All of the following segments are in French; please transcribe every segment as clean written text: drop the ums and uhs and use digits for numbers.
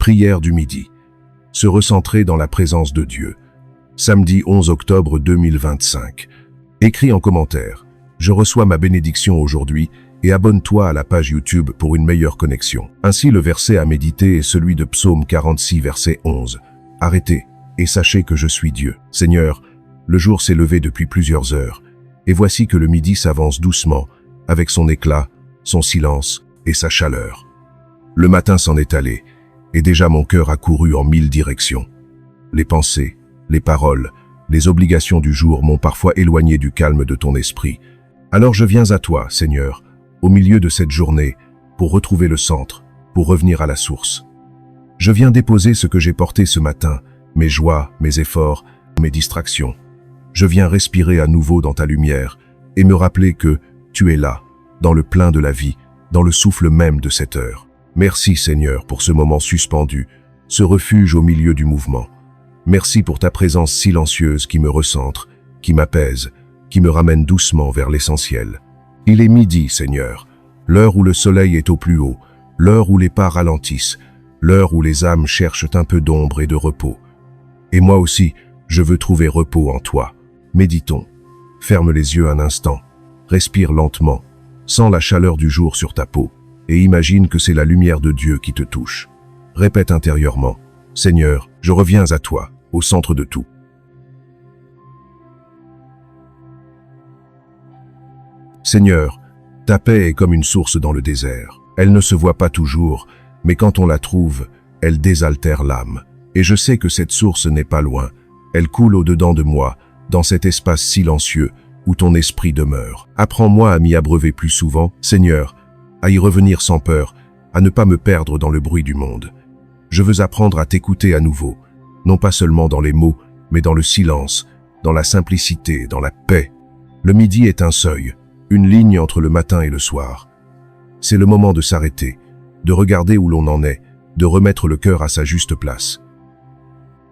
Prière du midi. Se recentrer dans la présence de Dieu. Samedi 11 octobre 2025. Écris en commentaire. Je reçois ma bénédiction aujourd'hui et abonne-toi à la page YouTube pour une meilleure connexion. Ainsi, le verset à méditer est celui de Psaume 46, verset 11. Arrêtez et sachez que je suis Dieu. Seigneur, le jour s'est levé depuis plusieurs heures, et voici que le midi s'avance doucement, avec son éclat, son silence et sa chaleur. Le matin s'en est allé, et déjà mon cœur a couru en 1000 directions. Les pensées, les paroles, les obligations du jour m'ont parfois éloigné du calme de ton esprit. Alors je viens à toi, Seigneur, au milieu de cette journée, pour retrouver le centre, pour revenir à la source. Je viens déposer ce que j'ai porté ce matin, mes joies, mes efforts, mes distractions. Je viens respirer à nouveau dans ta lumière et me rappeler que tu es là, dans le plein de la vie, dans le souffle même de cette heure. Merci Seigneur pour ce moment suspendu, ce refuge au milieu du mouvement. Merci pour ta présence silencieuse qui me recentre, qui m'apaise, qui me ramène doucement vers l'essentiel. Il est midi, Seigneur, l'heure où le soleil est au plus haut, l'heure où les pas ralentissent, l'heure où les âmes cherchent un peu d'ombre et de repos. Et moi aussi, je veux trouver repos en toi. Méditons. Ferme les yeux un instant. Respire lentement. Sens la chaleur du jour sur ta peau. Et imagine que c'est la lumière de Dieu qui te touche. Répète intérieurement. Seigneur, je reviens à toi, au centre de tout. Seigneur, ta paix est comme une source dans le désert. Elle ne se voit pas toujours, mais quand on la trouve, elle désaltère l'âme. Et je sais que cette source n'est pas loin. Elle coule au-dedans de moi, dans cet espace silencieux où ton esprit demeure. Apprends-moi à m'y abreuver plus souvent, Seigneur, à y revenir sans peur, à ne pas me perdre dans le bruit du monde. Je veux apprendre à t'écouter à nouveau, non pas seulement dans les mots, mais dans le silence, dans la simplicité, dans la paix. Le midi est un seuil, une ligne entre le matin et le soir. C'est le moment de s'arrêter, de regarder où l'on en est, de remettre le cœur à sa juste place.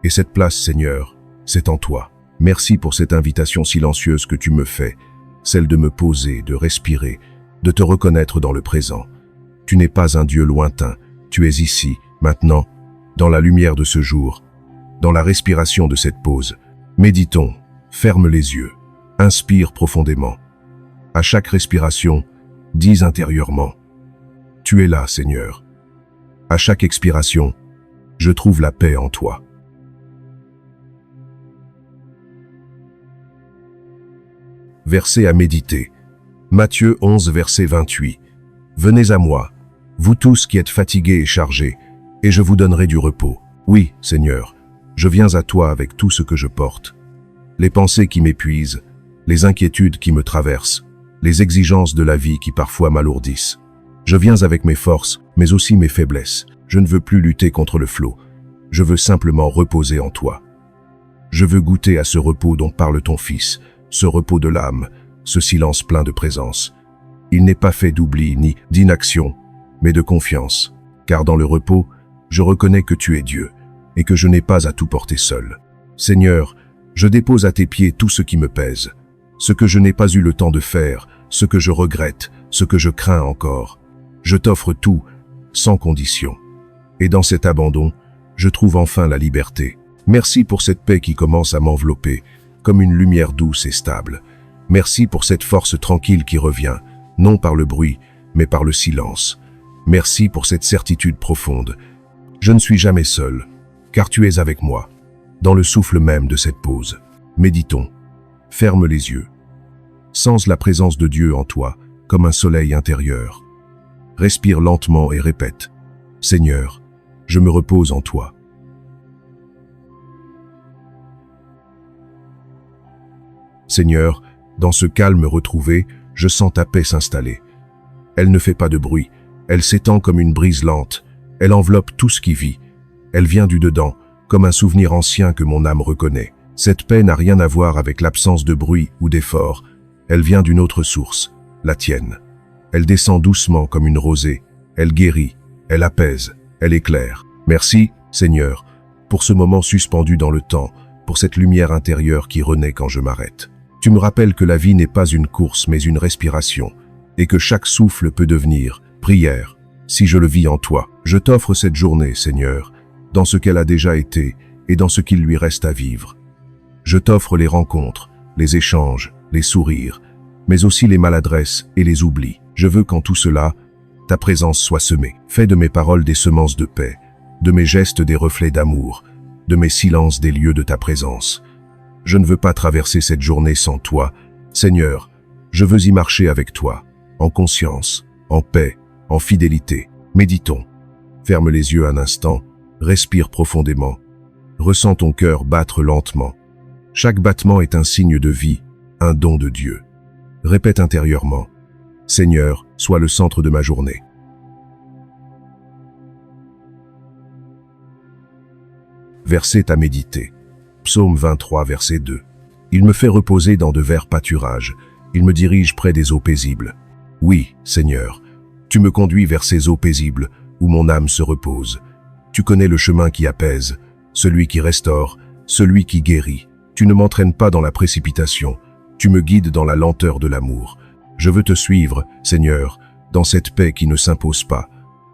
Et cette place, Seigneur, c'est en toi. Merci pour cette invitation silencieuse que tu me fais, celle de me poser, de respirer, de te reconnaître dans le présent. Tu n'es pas un Dieu lointain, tu es ici, maintenant, dans la lumière de ce jour, dans la respiration de cette pause. Méditons, ferme les yeux, inspire profondément. À chaque respiration, dis intérieurement, « Tu es là, Seigneur. » À chaque expiration, je trouve la paix en toi. Verset à méditer. Matthieu 11, verset 28. Venez à moi, vous tous qui êtes fatigués et chargés, et je vous donnerai du repos. Oui, Seigneur, je viens à toi avec tout ce que je porte. Les pensées qui m'épuisent, les inquiétudes qui me traversent, les exigences de la vie qui parfois m'alourdissent. Je viens avec mes forces, mais aussi mes faiblesses. Je ne veux plus lutter contre le flot. Je veux simplement reposer en toi. Je veux goûter à ce repos dont parle ton Fils, ce repos de l'âme, ce silence plein de présence. Il n'est pas fait d'oubli ni d'inaction, mais de confiance. Car dans le repos, je reconnais que tu es Dieu et que je n'ai pas à tout porter seul. Seigneur, je dépose à tes pieds tout ce qui me pèse, ce que je n'ai pas eu le temps de faire, ce que je regrette, ce que je crains encore. Je t'offre tout, sans condition. Et dans cet abandon, je trouve enfin la liberté. Merci pour cette paix qui commence à m'envelopper, comme une lumière douce et stable. Merci pour cette force tranquille qui revient, non par le bruit, mais par le silence. Merci pour cette certitude profonde. Je ne suis jamais seul, car tu es avec moi, dans le souffle même de cette pause. Méditons. Ferme les yeux. Sens la présence de Dieu en toi, comme un soleil intérieur. Respire lentement et répète. Seigneur, je me repose en toi. Seigneur, dans ce calme retrouvé, je sens ta paix s'installer. Elle ne fait pas de bruit, elle s'étend comme une brise lente, elle enveloppe tout ce qui vit. Elle vient du dedans, comme un souvenir ancien que mon âme reconnaît. Cette paix n'a rien à voir avec l'absence de bruit ou d'effort, elle vient d'une autre source, la tienne. Elle descend doucement comme une rosée, elle guérit, elle apaise, elle éclaire. Merci, Seigneur, pour ce moment suspendu dans le temps, pour cette lumière intérieure qui renaît quand je m'arrête. Tu me rappelles que la vie n'est pas une course mais une respiration, et que chaque souffle peut devenir prière, si je le vis en toi. Je t'offre cette journée, Seigneur, dans ce qu'elle a déjà été et dans ce qu'il lui reste à vivre. Je t'offre les rencontres, les échanges, les sourires, mais aussi les maladresses et les oublis. Je veux qu'en tout cela, ta présence soit semée. Fais de mes paroles des semences de paix, de mes gestes des reflets d'amour, de mes silences des lieux de ta présence. Je ne veux pas traverser cette journée sans toi. Seigneur, je veux y marcher avec toi, en conscience, en paix, en fidélité. Méditons. Ferme les yeux un instant, respire profondément. Ressens ton cœur battre lentement. Chaque battement est un signe de vie, un don de Dieu. Répète intérieurement. Seigneur, sois le centre de ma journée. Verset à méditer. Psaume 23, verset 2. Il me fait reposer dans de verts pâturages. Il me dirige près des eaux paisibles. Oui, Seigneur, tu me conduis vers ces eaux paisibles où mon âme se repose. Tu connais le chemin qui apaise, celui qui restaure, celui qui guérit. Tu ne m'entraînes pas dans la précipitation. Tu me guides dans la lenteur de l'amour. Je veux te suivre, Seigneur, dans cette paix qui ne s'impose pas,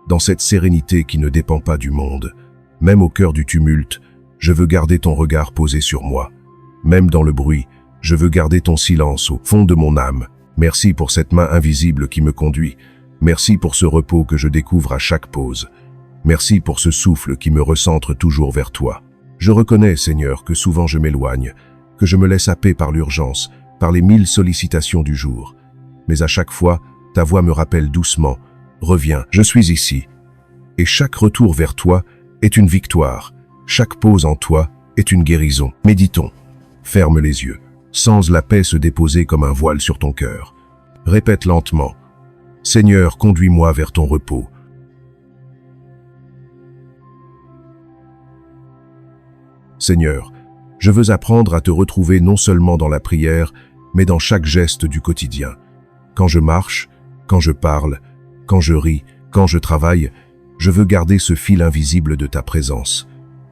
dans cette sérénité qui ne dépend pas du monde. Même au cœur du tumulte, je veux garder ton regard posé sur moi. Même dans le bruit, je veux garder ton silence au fond de mon âme. Merci pour cette main invisible qui me conduit. Merci pour ce repos que je découvre à chaque pause. Merci pour ce souffle qui me recentre toujours vers toi. Je reconnais, Seigneur, que souvent je m'éloigne, que je me laisse happer par l'urgence, par les 1000 sollicitations du jour. Mais à chaque fois, ta voix me rappelle doucement « Reviens, je suis ici ». Et chaque retour vers toi est une victoire. Chaque pause en toi est une guérison. Méditons. Ferme les yeux. Sens la paix se déposer comme un voile sur ton cœur. Répète lentement. Seigneur, conduis-moi vers ton repos. Seigneur, je veux apprendre à te retrouver non seulement dans la prière, mais dans chaque geste du quotidien. Quand je marche, quand je parle, quand je ris, quand je travaille, je veux garder ce fil invisible de ta présence.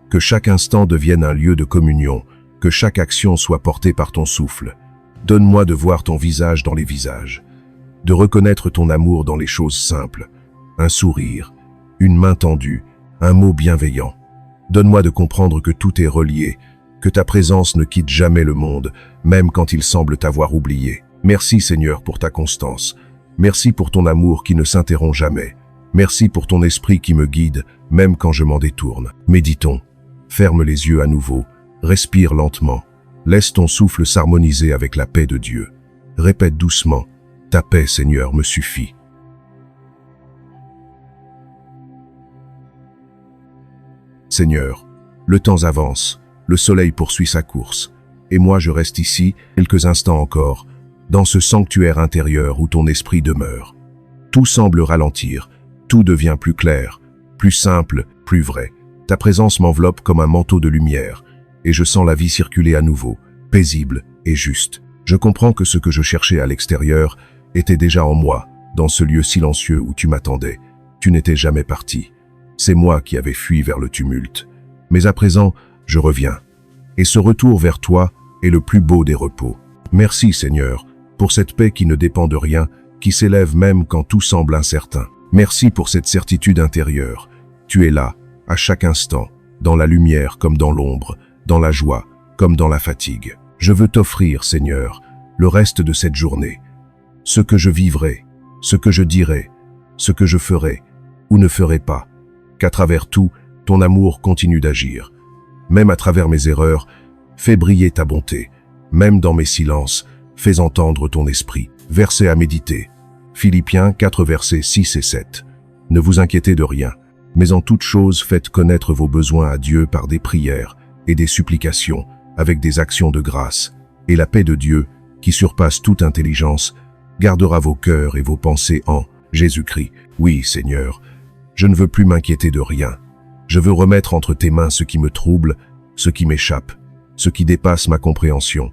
Que chaque instant devienne un lieu de communion, que chaque action soit portée par ton souffle. Donne-moi de voir ton visage dans les visages, de reconnaître ton amour dans les choses simples, un sourire, une main tendue, un mot bienveillant. Donne-moi de comprendre que tout est relié, que ta présence ne quitte jamais le monde, même quand il semble t'avoir oublié. Merci Seigneur pour ta constance. Merci pour ton amour qui ne s'interrompt jamais. Merci pour ton esprit qui me guide, même quand je m'en détourne. Méditons. Ferme les yeux à nouveau. Respire lentement. Laisse ton souffle s'harmoniser avec la paix de Dieu. Répète doucement. Ta paix, Seigneur, me suffit. Seigneur, le temps avance, le soleil poursuit sa course, et moi je reste ici, quelques instants encore, dans ce sanctuaire intérieur où ton esprit demeure. Tout semble ralentir, tout devient plus clair, plus simple, plus vrai. Ta présence m'enveloppe comme un manteau de lumière, et je sens la vie circuler à nouveau, paisible et juste. Je comprends que ce que je cherchais à l'extérieur était déjà en moi, dans ce lieu silencieux où tu m'attendais. Tu n'étais jamais parti. C'est moi qui avais fui vers le tumulte. Mais à présent, je reviens. Et ce retour vers toi est le plus beau des repos. Merci Seigneur, pour cette paix qui ne dépend de rien, qui s'élève même quand tout semble incertain. Merci pour cette certitude intérieure. Tu es là, à chaque instant, dans la lumière comme dans l'ombre, dans la joie comme dans la fatigue. Je veux t'offrir, Seigneur, le reste de cette journée. Ce que je vivrai, ce que je dirai, ce que je ferai ou ne ferai pas. Qu'à travers tout, ton amour continue d'agir. Même à travers mes erreurs, fais briller ta bonté. Même dans mes silences, fais entendre ton esprit. Verset à méditer. Philippiens 4 versets 6 et 7. Ne vous inquiétez de rien, mais en toute chose faites connaître vos besoins à Dieu par des prières et des supplications, avec des actions de grâce. Et la paix de Dieu, qui surpasse toute intelligence, gardera vos cœurs et vos pensées en Jésus-Christ. Oui, Seigneur, je ne veux plus m'inquiéter de rien. Je veux remettre entre tes mains ce qui me trouble, ce qui m'échappe, ce qui dépasse ma compréhension.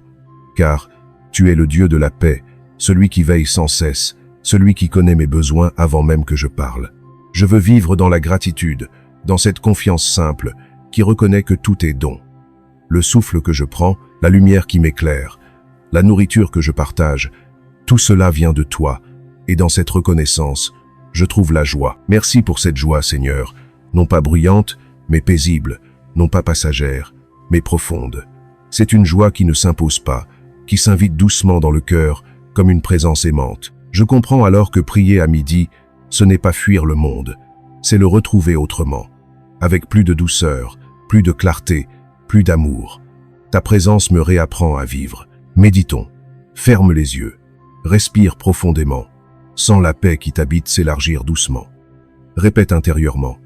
Car tu es le Dieu de la paix, celui qui veille sans cesse, celui qui connaît mes besoins avant même que je parle. Je veux vivre dans la gratitude, dans cette confiance simple, qui reconnaît que tout est don. Le souffle que je prends, la lumière qui m'éclaire, la nourriture que je partage, tout cela vient de toi, et dans cette reconnaissance, je trouve la joie. Merci pour cette joie, Seigneur, non pas bruyante, mais paisible, non pas passagère, mais profonde. C'est une joie qui ne s'impose pas, qui s'invite doucement dans le cœur, comme une présence aimante. Je comprends alors que prier à midi, ce n'est pas fuir le monde, c'est le retrouver autrement, avec plus de douceur, plus de clarté, plus d'amour. Ta présence me réapprend à vivre. Méditons, ferme les yeux, respire profondément, sens la paix qui t'habite s'élargir doucement. Répète intérieurement,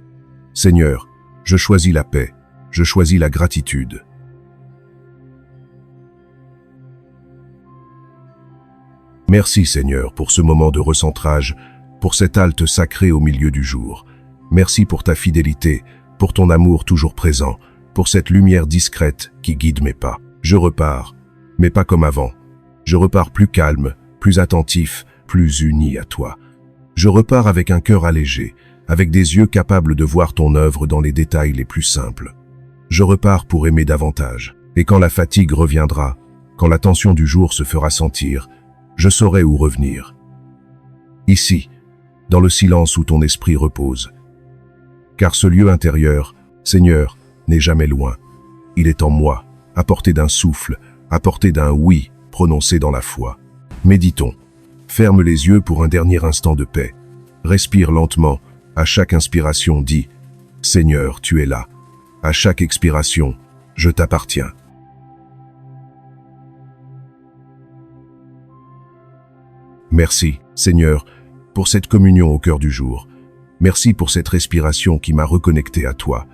Seigneur, je choisis la paix, je choisis la gratitude. Merci Seigneur pour ce moment de recentrage, pour cette halte sacrée au milieu du jour. Merci pour ta fidélité, pour ton amour toujours présent, pour cette lumière discrète qui guide mes pas. Je repars, mais pas comme avant. Je repars plus calme, plus attentif, plus uni à toi. Je repars avec un cœur allégé, avec des yeux capables de voir ton œuvre dans les détails les plus simples. Je repars pour aimer davantage. Et quand la fatigue reviendra, quand la tension du jour se fera sentir, je saurai où revenir. Ici, dans le silence où ton esprit repose. Car ce lieu intérieur, Seigneur, n'est jamais loin. Il est en moi, à portée d'un souffle, à portée d'un oui prononcé dans la foi. Méditons. Ferme les yeux pour un dernier instant de paix. Respire lentement. À chaque inspiration, dis « Seigneur, tu es là ». À chaque expiration, « Je t'appartiens ». Merci, Seigneur, pour cette communion au cœur du jour. Merci pour cette respiration qui m'a reconnecté à toi.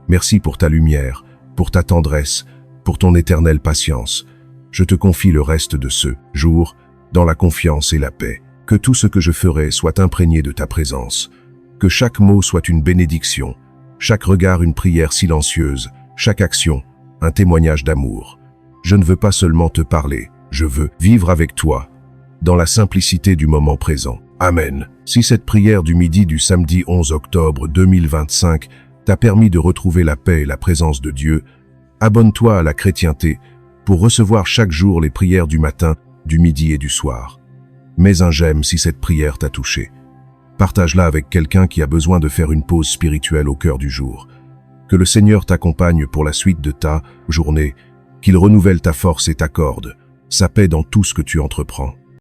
Merci pour ta lumière, pour ta tendresse, pour ton éternelle patience. Je te confie le reste de ce jour dans la confiance et la paix. Que tout ce que je ferai soit imprégné de ta présence. Que chaque mot soit une bénédiction, chaque regard une prière silencieuse, chaque action un témoignage d'amour. Je ne veux pas seulement te parler, je veux vivre avec toi, dans la simplicité du moment présent. Amen. Si cette prière du midi du samedi 11 octobre 2025 t'a permis de retrouver la paix et la présence de Dieu, abonne-toi à la chrétienté pour recevoir chaque jour les prières du matin, du midi et du soir. Mets un j'aime si cette prière t'a touché. Partage-la avec quelqu'un qui a besoin de faire une pause spirituelle au cœur du jour. Que le Seigneur t'accompagne pour la suite de ta journée, qu'il renouvelle ta force et t'accorde sa paix dans tout ce que tu entreprends.